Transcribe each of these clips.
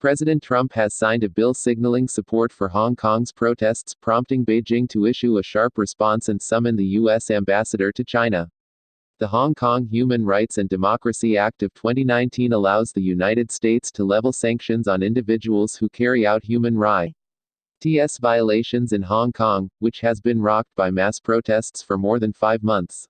President Trump has signed a bill signaling support for Hong Kong's protests, prompting Beijing to issue a sharp response and summon the U.S. ambassador to China. The Hong Kong Human Rights and Democracy Act of 2019 allows the United States to level sanctions on individuals who carry out human rights violations in Hong Kong, which has been rocked by mass protests for more than 5 months.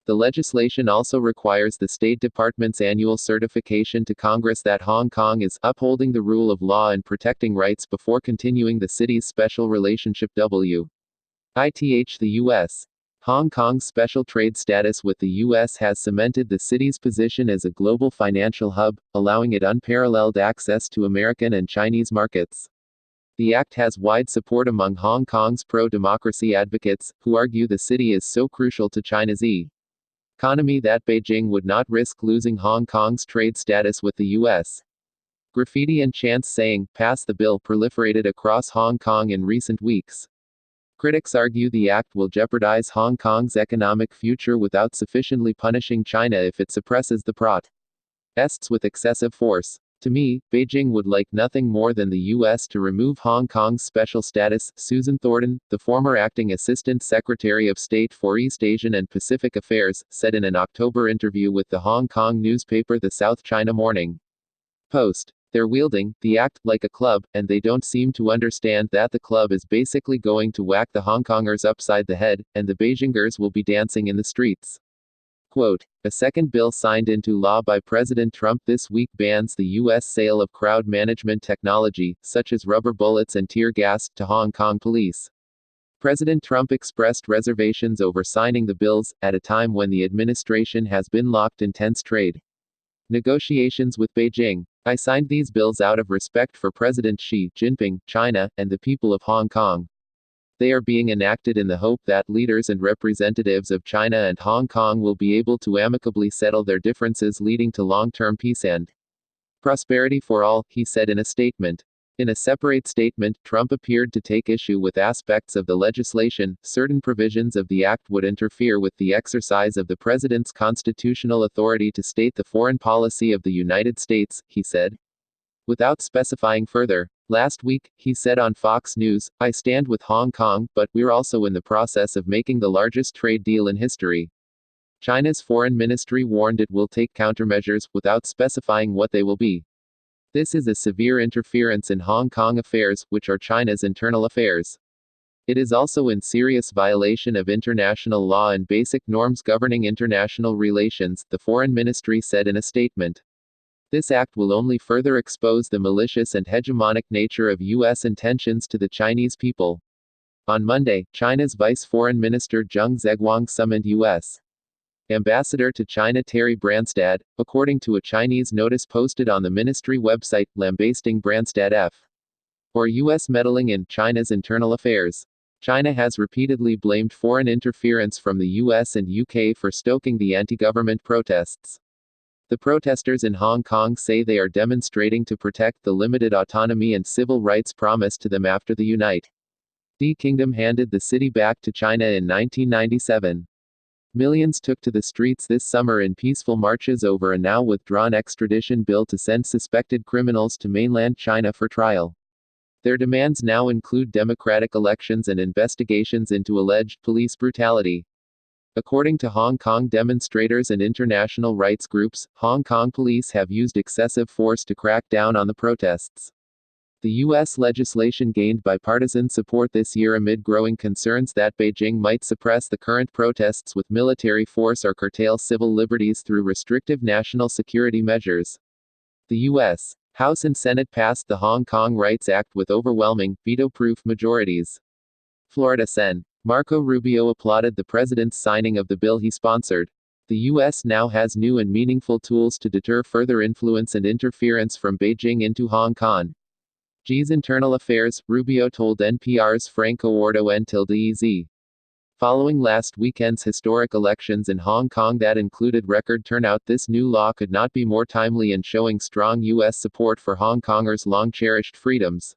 The legislation also requires the State Department's annual certification to Congress that Hong Kong is upholding the rule of law and protecting rights before continuing the city's special relationship with the U.S. Hong Kong's special trade status with the U.S. has cemented the city's position as a global financial hub, allowing it unparalleled access to American and Chinese markets. The act has wide support among Hong Kong's pro-democracy advocates, who argue the city is so crucial to China's economy that Beijing would not risk losing Hong Kong's trade status with the U.S. Graffiti and chants saying, "Pass the bill," proliferated across Hong Kong in recent weeks. Critics argue the act will jeopardize Hong Kong's economic future without sufficiently punishing China if it suppresses the protests with excessive force. To me, Beijing would like nothing more than the U.S. to remove Hong Kong's special status, Susan Thornton, the former acting Assistant Secretary of State for East Asian and Pacific Affairs, said in an October interview with the Hong Kong newspaper the South China Morning Post. They're wielding the act like a club, and they don't seem to understand that the club is basically going to whack the Hong Kongers upside the head, and the Beijingers will be dancing in the streets. Quote, a second bill signed into law by President Trump this week bans the U.S. sale of crowd management technology, such as rubber bullets and tear gas, to Hong Kong police. President Trump expressed reservations over signing the bills, at a time when the administration has been locked in tense trade negotiations with Beijing. "I signed these bills out of respect for President Xi Jinping, China, and the people of Hong Kong. They are being enacted in the hope that leaders and representatives of China and Hong Kong will be able to amicably settle their differences, leading to long-term peace and prosperity for all," he said in a statement. In a separate statement, Trump appeared to take issue with aspects of the legislation. Certain provisions of the act would interfere with the exercise of the president's constitutional authority to state the foreign policy of the United States, he said. Without specifying further, last week, he said on Fox News, "I stand with Hong Kong, but we're also in the process of making the largest trade deal in history." China's foreign ministry warned it will take countermeasures, without specifying what they will be. This is a severe interference in Hong Kong affairs, which are China's internal affairs. It is also in serious violation of international law and basic norms governing international relations, the foreign ministry said in a statement. This act will only further expose the malicious and hegemonic nature of U.S. intentions to the Chinese people. On Monday, China's Vice Foreign Minister Zheng Zeguang summoned U.S. Ambassador to China Terry Branstad, according to a Chinese notice posted on the ministry website, lambasting Branstad for U.S. meddling in China's internal affairs. China has repeatedly blamed foreign interference from the U.S. and UK for stoking the anti-government protests. The protesters in Hong Kong say they are demonstrating to protect the limited autonomy and civil rights promised to them after the United Kingdom handed the city back to China in 1997. Millions took to the streets this summer in peaceful marches over a now withdrawn extradition bill to send suspected criminals to mainland China for trial. Their demands now include democratic elections and investigations into alleged police brutality. According to Hong Kong demonstrators and international rights groups, Hong Kong police have used excessive force to crack down on the protests. The U.S. legislation gained bipartisan support this year amid growing concerns that Beijing might suppress the current protests with military force or curtail civil liberties through restrictive national security measures. The U.S. House and Senate passed the Hong Kong Rights Act with overwhelming, veto-proof majorities. Florida Sen. Marco Rubio applauded the president's signing of the bill he sponsored. The U.S. now has new and meaningful tools to deter further influence and interference from Beijing into Hong Kong's internal affairs, Rubio told NPR's Franco Ordo-N-tilde-EZ. Following last weekend's historic elections in Hong Kong that included record turnout, this new law could not be more timely in showing strong U.S. support for Hong Kongers' long-cherished freedoms.